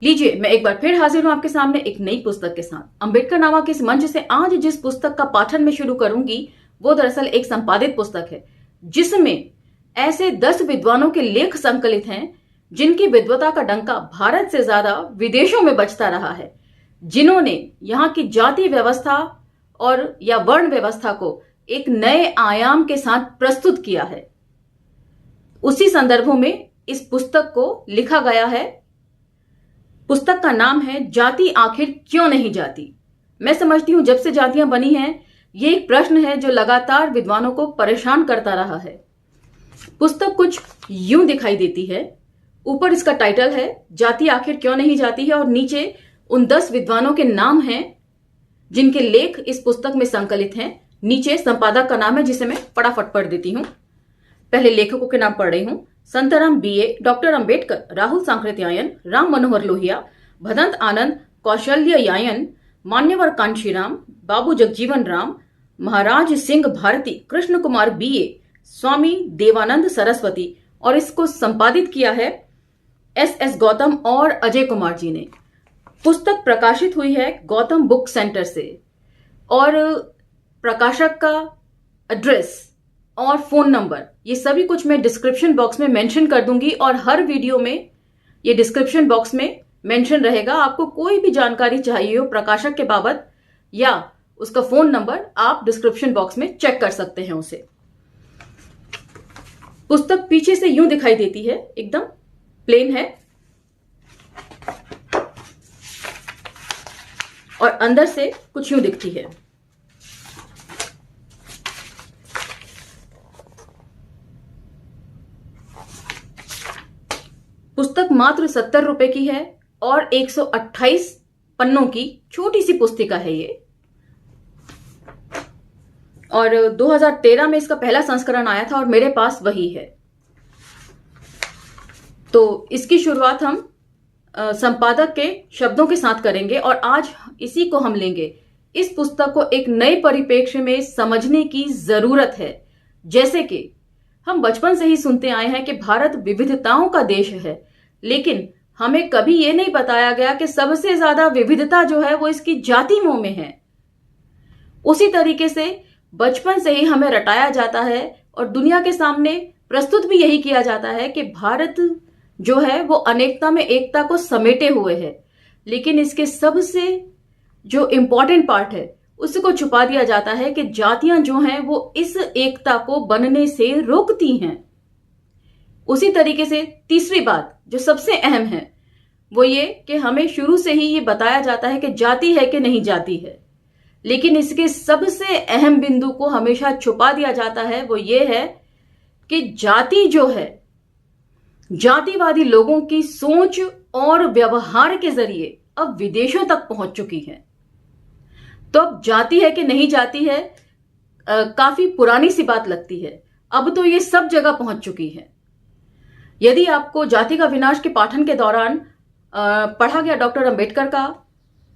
लीजिए, मैं एक बार फिर हाजिर हूं आपके सामने एक नई पुस्तक के साथ। अंबेडकर नामा के इस मंच से आज जिस पुस्तक का पाठन में शुरू करूंगी वो दरअसल एक संपादित पुस्तक है, जिसमें ऐसे 10 विद्वानों के लेख संकलित हैं जिनकी विद्वता का डंका भारत से ज्यादा विदेशों में बजता रहा है, जिन्होंने यहाँ की जाति व्यवस्था और या वर्ण व्यवस्था को एक नए आयाम के साथ प्रस्तुत किया है। उसी संदर्भों में इस पुस्तक को लिखा गया है। पुस्तक का नाम है जाति आखिर क्यों नहीं जाती। मैं समझती हूं जब से जातियां बनी हैं, ये एक प्रश्न है जो लगातार विद्वानों को परेशान करता रहा है। पुस्तक कुछ यूं दिखाई देती है। ऊपर इसका टाइटल है जाति आखिर क्यों नहीं जाती है और नीचे उन 10 विद्वानों के नाम हैं जिनके लेख इस पुस्तक में संकलित हैं। नीचे संपादक का नाम है, जिसे मैं फटाफट पढ़ देती हूं। पहले लेखकों के नाम पढ़ रही हूं। संतराम बीए, डॉक्टर अंबेडकर, राहुल सांकृत्यायन, राम मनोहर लोहिया, भदंत आनंद, कौशल्य यायन, मान्यवर कांशीराम, बाबू जगजीवन राम, महाराज सिंह भारती, कृष्ण कुमार बीए, स्वामी देवानंद सरस्वती। और इसको संपादित किया है एस गौतम और अजय कुमार जी ने। पुस्तक प्रकाशित हुई है गौतम बुक सेंटर से और प्रकाशक का एड्रेस और फोन नंबर ये सभी कुछ मैं डिस्क्रिप्शन बॉक्स में मेंशन कर दूंगी और हर वीडियो में ये डिस्क्रिप्शन बॉक्स में मेंशन रहेगा। आपको कोई भी जानकारी चाहिए हो प्रकाशक के बाबत या उसका फोन नंबर, आप डिस्क्रिप्शन बॉक्स में चेक कर सकते हैं उसे। पुस्तक पीछे से यूं दिखाई देती है, एकदम प्लेन है और अंदर से कुछ यूं दिखती है। पुस्तक मात्र 70 रुपए की है और 128 पन्नों की छोटी सी पुस्तिका है ये। और 2013 में इसका पहला संस्करण आया था और मेरे पास वही है। तो इसकी शुरुआत हम संपादक के शब्दों के साथ करेंगे और आज इसी को हम लेंगे। इस पुस्तक को एक नए परिप्रेक्ष्य में समझने की जरूरत है। जैसे कि हम बचपन से ही सुनते आए हैं कि भारत विविधताओं का देश है, लेकिन हमें कभी यह नहीं बताया गया कि सबसे ज्यादा विविधता जो है वो इसकी जातियों में है। उसी तरीके से बचपन से ही हमें रटाया जाता है और दुनिया के सामने प्रस्तुत भी यही किया जाता है कि भारत जो है वो अनेकता में एकता को समेटे हुए है, लेकिन इसके सबसे जो इंपॉर्टेंट पार्ट है उसको छुपा दिया जाता है कि जातियां जो हैं वो इस एकता को बनने से रोकती हैं। उसी तरीके से तीसरी बात जो सबसे अहम है वो ये कि हमें शुरू से ही ये बताया जाता है कि जाति है कि नहीं जाति है, लेकिन इसके सबसे अहम बिंदु को हमेशा छुपा दिया जाता है। वो ये है कि जाति जो है जातिवादी लोगों की सोच और व्यवहार के जरिए अब विदेशों तक पहुंच चुकी है। तो अब जाति है कि नहीं जाति है काफी पुरानी सी बात लगती है। अब तो ये सब जगह पहुंच चुकी है। यदि आपको जाति का विनाश के पाठन के दौरान पढ़ा गया डॉक्टर अंबेडकर का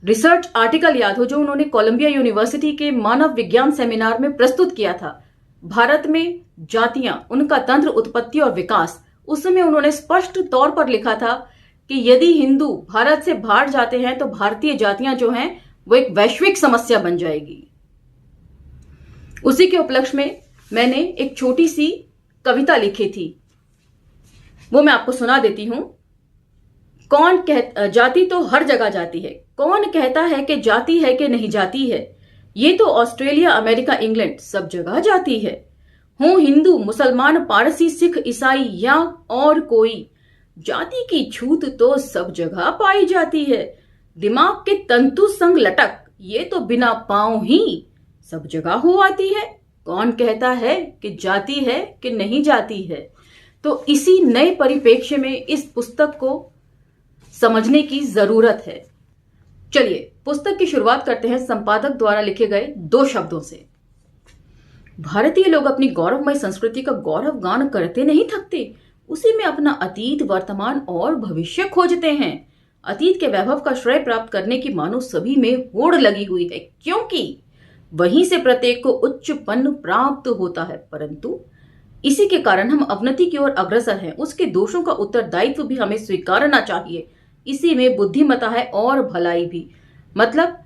रिसर्च आर्टिकल याद हो, जो उन्होंने कोलंबिया यूनिवर्सिटी के मानव विज्ञान सेमिनार में प्रस्तुत किया था, भारत में जातियां, उनका तंत्र, उत्पत्ति और विकास, उस समय उन्होंने स्पष्ट तौर पर लिखा था कि यदि हिंदू भारत से बाहर जाते हैं तो भारतीय जातियां जो हैं वो एक वैश्विक समस्या बन जाएगी। उसी के उपलक्ष्य में मैंने एक छोटी सी कविता लिखी थी, वो मैं आपको सुना देती हूं। जाति तो हर जगह जाती है, कौन कहता है कि जाति है कि नहीं जाती है, ये तो ऑस्ट्रेलिया, अमेरिका, इंग्लैंड सब जगह जाती है। हूं हिंदू, मुसलमान, पारसी, सिख, ईसाई या और कोई, जाति की छूत तो सब जगह पाई जाती है। दिमाग के तंतु संग लटक, ये तो बिना पांव ही सब जगह हो आती है। कौन कहता है कि जाति है कि नहीं जाती है। तो इसी नए परिप्रेक्ष्य में इस पुस्तक को समझने की जरूरत है। चलिए पुस्तक की शुरुआत करते हैं संपादक द्वारा लिखे गए 2 शब्दों से। भारतीय लोग अपनी गौरवमय संस्कृति का गौरव गान करते नहीं थकते, उसी में अपना अतीत, वर्तमान और भविष्य खोजते हैं। अतीत के वैभव का श्रेय प्राप्त करने की मानो सभी में होड़ लगी हुई है, क्योंकि वहीं से प्रत्येक को उच्चपन प्राप्त होता है। परंतु इसी के कारण हम अवनति की ओर अग्रसर हैं। उसके दोषों का उत्तरदायित्व भी हमें स्वीकारना चाहिए। इसी में बुद्धिमता है और भलाई भी। मतलब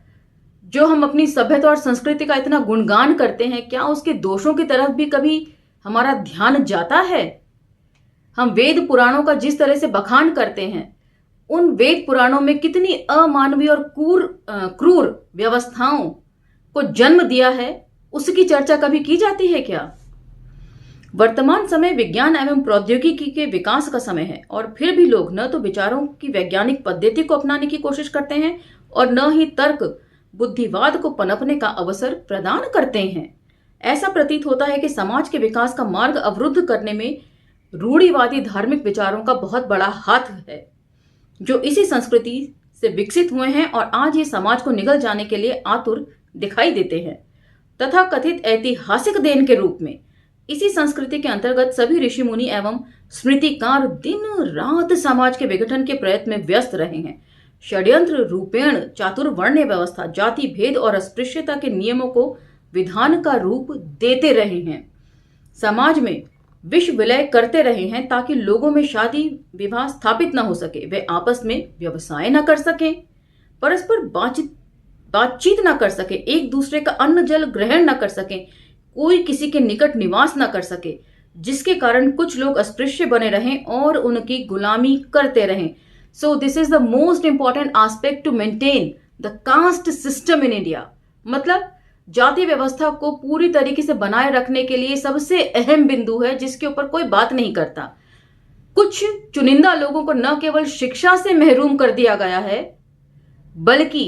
जो हम अपनी सभ्यता और संस्कृति का इतना गुणगान करते हैं, क्या उसके दोषों की तरफ भी कभी हमारा ध्यान जाता है? हम वेद पुराणों का जिस तरह से बखान करते हैं, उन वेद पुराणों में कितनी अमानवीय और क्रूर व्यवस्थाओं को जन्म दिया है, उसकी चर्चा कभी की जाती है क्या? वर्तमान समय विज्ञान एवं प्रौद्योगिकी के विकास का समय है और फिर भी लोग न तो विचारों की वैज्ञानिक पद्धति को अपनाने की कोशिश करते हैं और न ही तर्क बुद्धिवाद को पनपने का अवसर प्रदान करते हैं। ऐसा प्रतीत होता है कि समाज के विकास का मार्ग अवरुद्ध करने में रूढ़िवादी धार्मिक विचारों का बहुत बड़ा हाथ है, जो इसी संस्कृति से विकसित हुए हैं और आज ये समाज को निगल जाने के लिए आतुर दिखाई देते हैं। तथा कथित ऐतिहासिक देन के रूप में इसी संस्कृति के अंतर्गत सभी ऋषि मुनि एवं स्मृतिकार दिन रात समाज के विघटन के प्रयत्न में व्यस्त रहे हैं। षड्यंत्र रूपेण चातुर्वर्ण्य व्यवस्था, जाति भेद और अस्पृश्यता के नियमों को विधान का रूप देते रहे हैं। समाज में विष विलय करते रहे हैं ताकि लोगों में शादी विवाह स्थापित न हो सके, वे आपस में व्यवसाय न कर सकें, परस्पर बातचीत न कर सके, एक दूसरे का अन्न जल ग्रहण न कर सके, कोई किसी के निकट निवास न कर सके, जिसके कारण कुछ लोग अस्पृश्य बने रहें और उनकी गुलामी करते रहें। So this is the most important aspect to maintain the caste system in India. मतलब जाति व्यवस्था को पूरी तरीके से बनाए रखने के लिए सबसे अहम बिंदु है, जिसके ऊपर कोई बात नहीं करता। कुछ चुनिंदा लोगों को न केवल शिक्षा से महरूम कर दिया गया है, बल्कि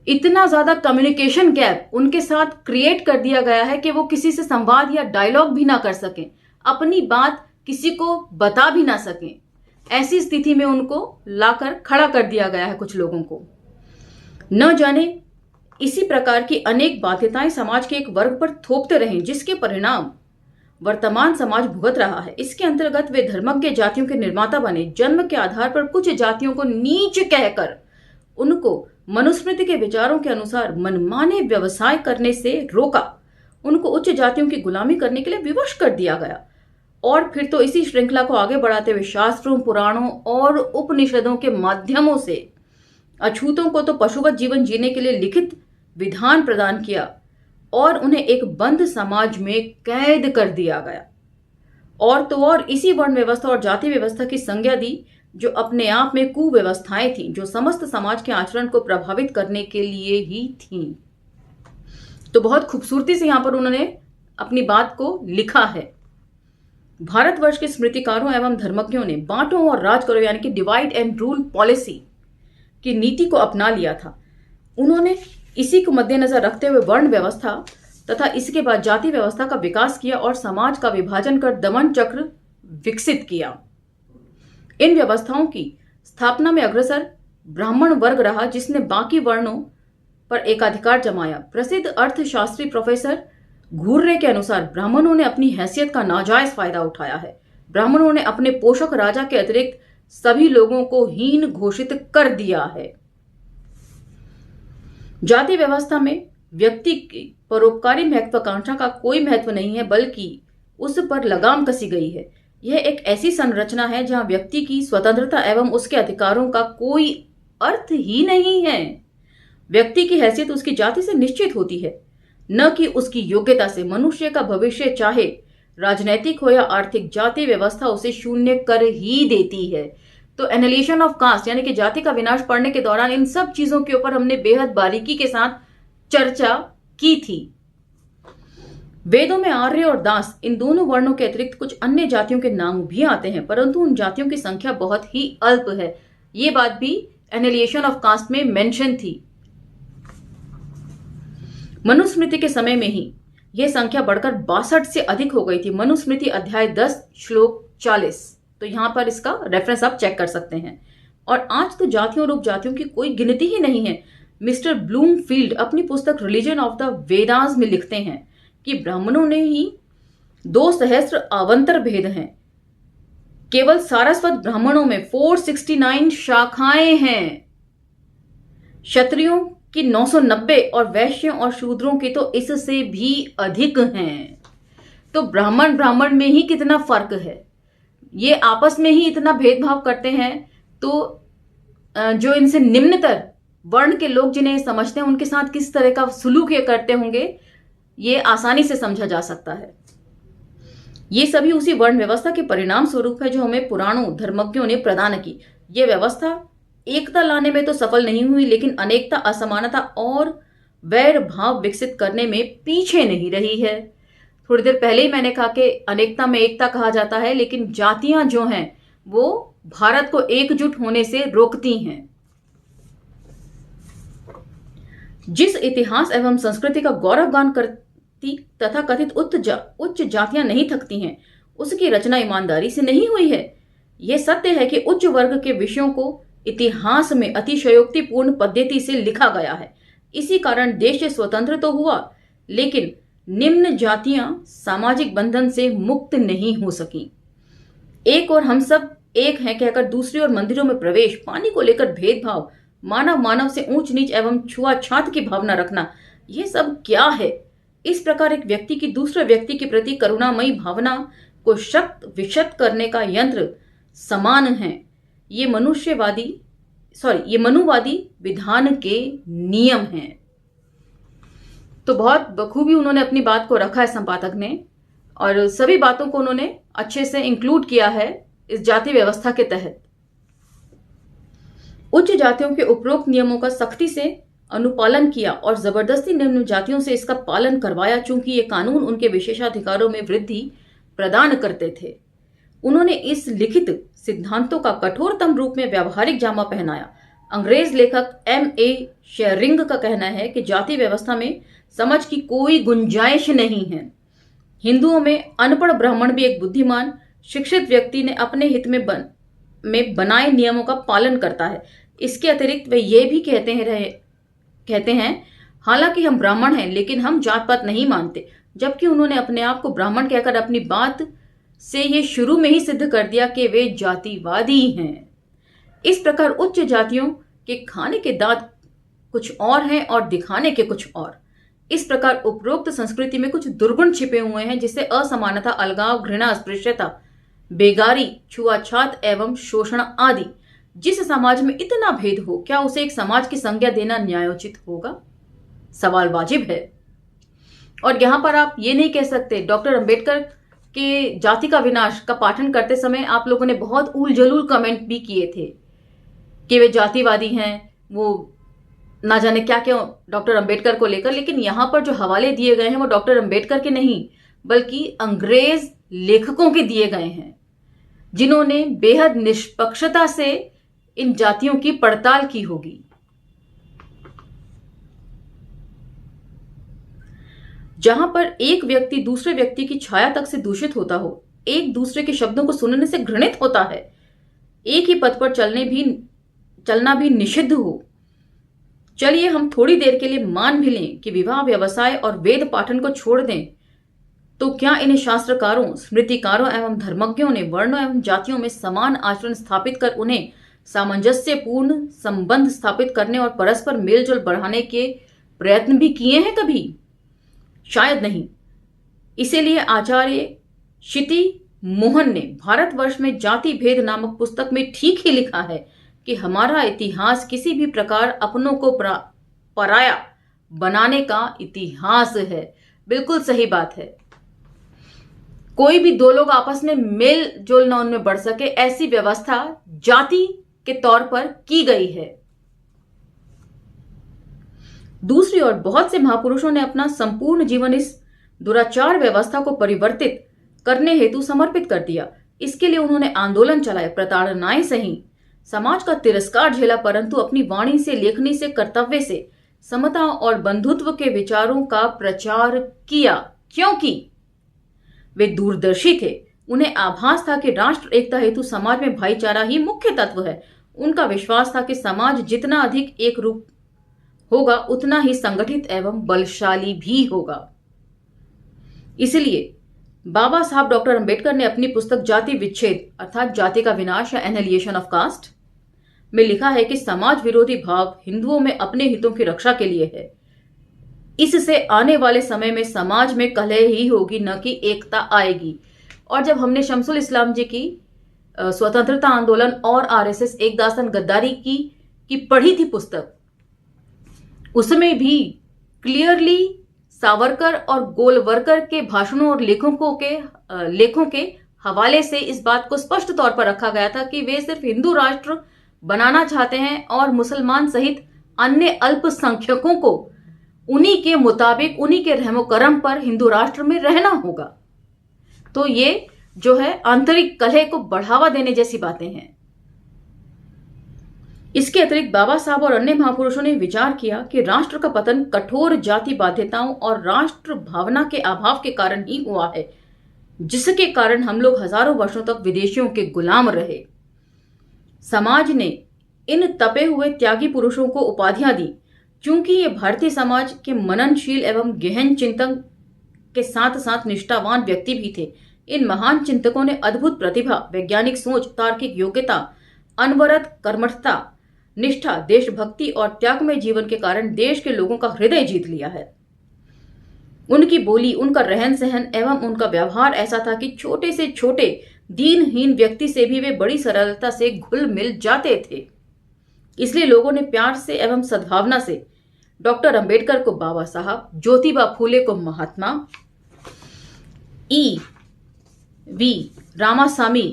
इतना ज्यादा कम्युनिकेशन गैप उनके साथ क्रिएट कर दिया गया है कि वो किसी से संवाद या डायलॉग भी ना कर सकें, अपनी बात किसी को बता भी ना सकें। ऐसी स्थिति में उनको लाकर खड़ा कर दिया गया है कुछ लोगों को। न जाने इसी प्रकार की अनेक बाध्यताएं समाज के एक वर्ग पर थोपते रहे, जिसके परिणाम वर्तमान समाज भुगत रहा है। इसके अंतर्गत वे धर्मज्ञ जातियों के निर्माता बने। जन्म के आधार पर कुछ जातियों को नीच कहकर उनको मनुस्मृति के विचारों के अनुसार मनमाने व्यवसाय करने से रोका, उनको उच्च जातियों की गुलामी करने के लिए विवश कर दिया गया। और फिर तो इसी श्रृंखला को आगे बढ़ाते हुए शास्त्रों, पुराणों और उपनिषदों के माध्यमों से अछूतों को तो पशुवत जीवन जीने के लिए लिखित विधान प्रदान किया और उन्हें एक बंद समाज में कैद कर दिया गया। और तो और इसी वर्ण व्यवस्था और जाति व्यवस्था की संज्ञा दी, जो अपने आप में कुव्यवस्थाएं थीं, जो समस्त समाज के आचरण को प्रभावित करने के लिए ही थीं। तो बहुत खूबसूरती से यहां पर उन्होंने अपनी बात को लिखा है। भारतवर्ष के स्मृतिकारों एवं धर्मज्ञों ने बांटो और राज करो यानी कि डिवाइड एंड रूल पॉलिसी की नीति को अपना लिया था। उन्होंने इसी को मद्देनजर रखते हुए वर्ण व्यवस्था तथा इसके बाद जाति व्यवस्था का विकास किया और समाज का विभाजन कर दमन चक्र विकसित किया। इन व्यवस्थाओं की स्थापना में अग्रसर ब्राह्मण वर्ग रहा, जिसने बाकी वर्णों पर एकाधिकार जमाया। प्रसिद्ध अर्थशास्त्री प्रोफेसर घुर्रे के अनुसार ब्राह्मणों ने अपनी हैसियत का नाजायज फायदा उठाया है। ब्राह्मणों ने अपने पोषक राजा के अतिरिक्त सभी लोगों को हीन घोषित कर दिया है। जाति व्यवस्था में व्यक्ति की परोपकारी महत्वाकांक्षा का कोई महत्व नहीं है, बल्कि उस पर लगाम कसी गई है। यह एक ऐसी संरचना है जहां व्यक्ति की स्वतंत्रता एवं उसके अधिकारों का कोई अर्थ ही नहीं है। व्यक्ति की हैसियत उसकी जाति से निश्चित होती है, न कि उसकी योग्यता से। मनुष्य का भविष्य चाहे राजनैतिक हो या आर्थिक, जाति व्यवस्था उसे शून्य कर ही देती है। तो एनालिसिस ऑफ कास्ट यानी कि जाति का विनाश पढ़ने के दौरान इन सब चीजों के ऊपर हमने बेहद बारीकी के साथ चर्चा की थी। वेदों में आर्य और दास इन दोनों वर्णों के अतिरिक्त कुछ अन्य जातियों के नाम भी आते हैं, परंतु उन जातियों की संख्या बहुत ही अल्प है। ये बात भी एनालिसिस ऑफ कास्ट में मेंशन थी। मनुस्मृति के समय में ही यह संख्या बढ़कर 62 से अधिक हो गई थी। मनुस्मृति अध्याय 10 श्लोक 40। तो यहां पर इसका रेफरेंस आप चेक कर सकते हैं। और आज तो जातियों और उपजातियों की कोई गिनती ही नहीं है। मिस्टर ब्लूमफील्ड अपनी पुस्तक रिलीजन ऑफ द वेदास में लिखते हैं कि ब्राह्मणों ने ही 2 सहस्त्र अवंतर भेद हैं। केवल सारस्वत ब्राह्मणों में 469 शाखाएं हैं। क्षत्रियों की 990 और वैश्यों और शूद्रों की तो इससे भी अधिक हैं। तो ब्राह्मण में ही कितना फर्क है, ये आपस में ही इतना भेदभाव करते हैं। तो जो इनसे निम्नतर वर्ण के लोग जिन्हें समझते हैं उनके साथ किस तरह का सुलूक ये करते होंगे, ये आसानी से समझा जा सकता है। ये सभी उसी वर्ण व्यवस्था के परिणाम स्वरूप है जो हमें पुराणों धर्मज्ञों ने प्रदान की। ये व्यवस्था एकता लाने में तो सफल नहीं हुई, लेकिन अनेकता, असमानता और वैर भाव विकसित करने में पीछे नहीं रही है। थोड़ी देर पहले ही मैंने कहा कि अनेकता में एकता कहा जाता है, लेकिन जातियां जो हैं वो भारत को एकजुट होने से रोकती हैं। जिस इतिहास एवं संस्कृति का गौरवगान करती तथा कथित उच्च जातियां नहीं थकती हैं, उसकी रचना ईमानदारी से नहीं हुई है। यह सत्य है कि उच्च वर्ग के विषयों को इतिहास में अतिशयोक्तिपूर्ण पद्धति से लिखा गया है। इसी कारण देश स्वतंत्र तो हुआ, लेकिन निम्न जातियां सामाजिक बंधन से मुक्त नहीं हो सकी। एक और हम सब एक हैं कहकर दूसरी ओर मंदिरों में प्रवेश, पानी को लेकर भेदभाव, मानव से ऊंच नीच एवं छुआछात की भावना रखना, यह सब क्या है? इस प्रकार एक व्यक्ति की दूसरे व्यक्ति के प्रति करुणामयी भावना को शत विशत करने का यंत्र समान है। ये मनुवादी विधान के नियम हैं। तो बहुत बखूबी उन्होंने अपनी बात को रखा है संपादक ने, और सभी बातों को उन्होंने अच्छे से इंक्लूड किया है इस जाति व्यवस्था के तहत। उच्च जातियों के उपरोक्त नियमों का सख्ती से अनुपालन किया और जबरदस्ती निम्न जातियों से इसका पालन करवाया, चूंकि ये कानून उनके विशेषाधिकारों में वृद्धि प्रदान करते थे। उन्होंने इस लिखित सिद्धांतों का कठोरतम रूप में व्यावहारिक जामा पहनाया। अंग्रेज लेखक M.A. शेरिंग का कहना है कि जाति व्यवस्था में समझ की कोई गुंजाइश नहीं है। हिंदुओं में अनपढ़ ब्राह्मण भी एक बुद्धिमान शिक्षित व्यक्ति ने अपने हित में बनाए नियमों का पालन करता है। इसके अतिरिक्त वे ये भी कहते हैं हालांकि हम ब्राह्मण हैं, लेकिन हम जात पात नहीं मानते, जबकि उन्होंने अपने आप को ब्राह्मण कहकर अपनी बात से ये शुरू में ही सिद्ध कर दिया कि वे जातिवादी हैं। इस प्रकार उच्च जातियों के खाने के दांत कुछ और हैं और दिखाने के कुछ और। इस प्रकार उपरोक्त संस्कृति में कुछ दुर्गुण छिपे हुए हैं, जिससे असमानता, अलगाव, घृणा, अस्पृश्यता, बेगारी, छुआछात एवं शोषण आदि। जिस समाज में इतना भेद हो, क्या उसे एक समाज की संज्ञा देना न्यायोचित होगा? सवाल वाजिब है। और यहां पर आप ये नहीं कह सकते, डॉक्टर अंबेडकर के जाति का विनाश का पाठन करते समय आप लोगों ने बहुत उल जलूल कमेंट भी किए थे कि वे जातिवादी हैं, वो ना जाने क्या क्या डॉक्टर अंबेडकर को लेकर। लेकिन यहां पर जो हवाले दिए गए हैं वो डॉक्टर अंबेडकर के नहीं, बल्कि अंग्रेज लेखकों के दिए गए हैं, जिन्होंने बेहद निष्पक्षता से इन जातियों की पड़ताल की होगी। जहां पर एक व्यक्ति दूसरे व्यक्ति की छाया तक से दूषित होता हो, एक दूसरे के शब्दों को सुनने से घृणित होता है, एक ही पथ पर चलना भी निषिद्ध हो। चलिए हम थोड़ी देर के लिए मान भी लें कि विवाह, व्यवसाय और वेद पाठन को छोड़ दें, तो क्या इन शास्त्रकारों, स्मृतिकारों एवं धर्मज्ञों ने वर्णों एवं जातियों में समान आचरण स्थापित कर उन्हें सामंजस्यपूर्ण संबंध स्थापित करने और परस्पर मेलजोल बढ़ाने के प्रयत्न भी किए हैं कभी? शायद नहीं। इसीलिए आचार्य क्षिति मोहन ने भारतवर्ष में जाति भेद नामक पुस्तक में ठीक ही लिखा है कि हमारा इतिहास किसी भी प्रकार अपनों को पराया बनाने का इतिहास है। बिल्कुल सही बात है। कोई भी दो लोग आपस में मेल जोल न उनमें बढ़ सके, ऐसी व्यवस्था जाति के तौर पर की गई है। दूसरी ओर बहुत से महापुरुषों ने अपना संपूर्ण जीवन इस दुराचार व्यवस्था को परिवर्तित करने हेतु समर्पित कर दिया। इसके लिए उन्होंने आंदोलन चलाए, प्रताड़नाएं सही, समाज का तिरस्कार झेला, परंतु अपनी वाणी से, लेखनी से, कर्तव्य से समता और बंधुत्व के विचारों का प्रचार किया, क्योंकि वे दूरदर्शी थे। उन्हें आभास था कि राष्ट्र एकता हेतु समाज में भाईचारा ही मुख्य तत्व है। उनका विश्वास था कि समाज जितना अधिक एक रूप होगा, उतना ही संगठित एवं बलशाली भी होगा। इसलिए बाबा साहब डॉक्टर अंबेडकर ने अपनी पुस्तक जाति विच्छेद अर्थात जाति का विनाश या एनिहिलेशन ऑफ कास्ट में लिखा है कि समाज विरोधी भाव हिंदुओं में अपने हितों की रक्षा के लिए है। इससे आने वाले समय में समाज में कलह ही होगी, न कि एकता आएगी। और जब हमने शमसुल इस्लाम जी की स्वतंत्रता आंदोलन और आरएसएस एक दास्तन गद्दारी की की पढ़ी थी पुस्तक, उसमें भी क्लियरली सावरकर और गोलवरकर के भाषणों और लेखों के हवाले से इस बात को स्पष्ट तौर पर रखा गया था कि वे सिर्फ हिंदू राष्ट्र बनाना चाहते हैं और मुसलमान सहित अन्य अल्पसंख्यकों को उन्हीं के मुताबिक, उन्हीं के रहमो करम पर हिंदू राष्ट्र में रहना होगा। तो ये जो है आंतरिक कलह को बढ़ावा देने जैसी बातें हैं। इसके अतिरिक्त बाबा साहब और अन्य महापुरुषों ने विचार किया कि राष्ट्र का पतन कठोर जाति बाध्यताओं और राष्ट्र भावना के अभाव के कारण ही हुआ है, जिसके कारण हम लोग हजारों वर्षों तक विदेशियों के गुलाम रहे। समाज ने इन तपे हुए त्यागी पुरुषों को उपाधियां दी, क्योंकि ये भारतीय समाज के मननशील एवं गहन चिंतन के साथ साथ निष्ठावान व्यक्ति भी थे। इन महान चिंतकों ने अद्भुत प्रतिभा, वैज्ञानिक सोच, तार्किक योग्यता, अनवरत कर्मठता, निष्ठा, देशभक्ति और त्यागमय जीवन के कारण देश के लोगों का हृदय जीत लिया है। उनकी बोली, उनका रहन सहन एवं उनका व्यवहार ऐसा था कि छोटे से छोटे दीनहीन व्यक्ति से भी वे बड़ी सरलता से घुल मिल जाते थे। इसलिए लोगों ने प्यार से एवं सद्भावना से डॉक्टर अंबेडकर को बाबा साहब, ज्योतिबा फूले को महात्मा, वी रामासामी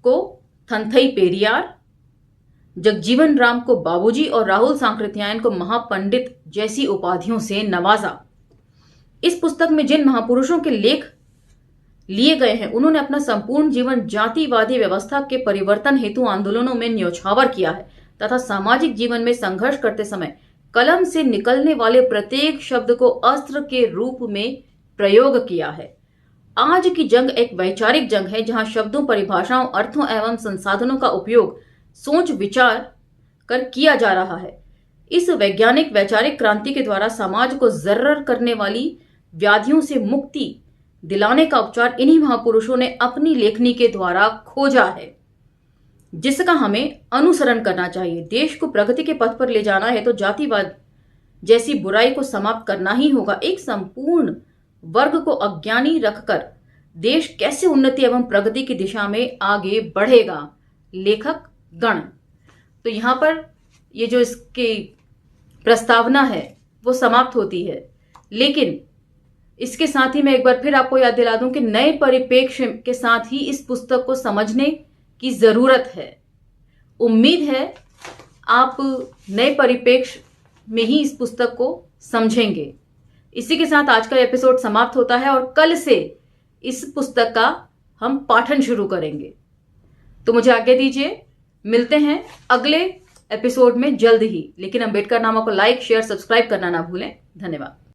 को थंथई पेरियार, जगजीवन राम को बाबूजी और राहुल सांकृत्यायन को महापंडित जैसी उपाधियों से नवाजा। इस पुस्तक में जिन महापुरुषों के लेख लिए गए हैं, उन्होंने अपना संपूर्ण जीवन जातिवादी व्यवस्था के परिवर्तन हेतु आंदोलनों में न्योछावर किया है तथा सामाजिक जीवन में संघर्ष करते समय कलम से निकलने वाले प्रत्येक शब्द को अस्त्र के रूप में प्रयोग किया है। आज की जंग एक वैचारिक जंग है, जहां शब्दों, परिभाषाओं, अर्थों एवं संसाधनों का उपयोग सोच विचार कर किया जा रहा है। इस वैज्ञानिक वैचारिक क्रांति के द्वारा समाज को जर्र करने वाली व्याधियों से मुक्ति दिलाने का उपचार इन्हीं महापुरुषों ने अपनी लेखनी के द्वारा खोजा है, जिसका हमें अनुसरण करना चाहिए। देश को प्रगति के पथ पर ले जाना है तो जातिवाद जैसी बुराई को समाप्त करना ही होगा। एक संपूर्ण वर्ग को अज्ञानी रखकर देश कैसे उन्नति एवं प्रगति की दिशा में आगे बढ़ेगा। लेखक गण। तो यहां पर ये जो इसकी प्रस्तावना है वो समाप्त होती है, लेकिन इसके साथ ही मैं एक बार फिर आपको याद दिला दूं कि नए परिप्रेक्ष्य के साथ ही इस पुस्तक को समझने की जरूरत है। उम्मीद है आप नए परिप्रेक्ष्य में ही इस पुस्तक को समझेंगे। इसी के साथ आज का एपिसोड समाप्त होता है और कल से इस पुस्तक का हम पाठन शुरू करेंगे। तो मुझे आज्ञा दीजिए, मिलते हैं अगले एपिसोड में जल्द ही। लेकिन अंबेडकर नामा को लाइक, शेयर, सब्सक्राइब करना ना भूलें। धन्यवाद।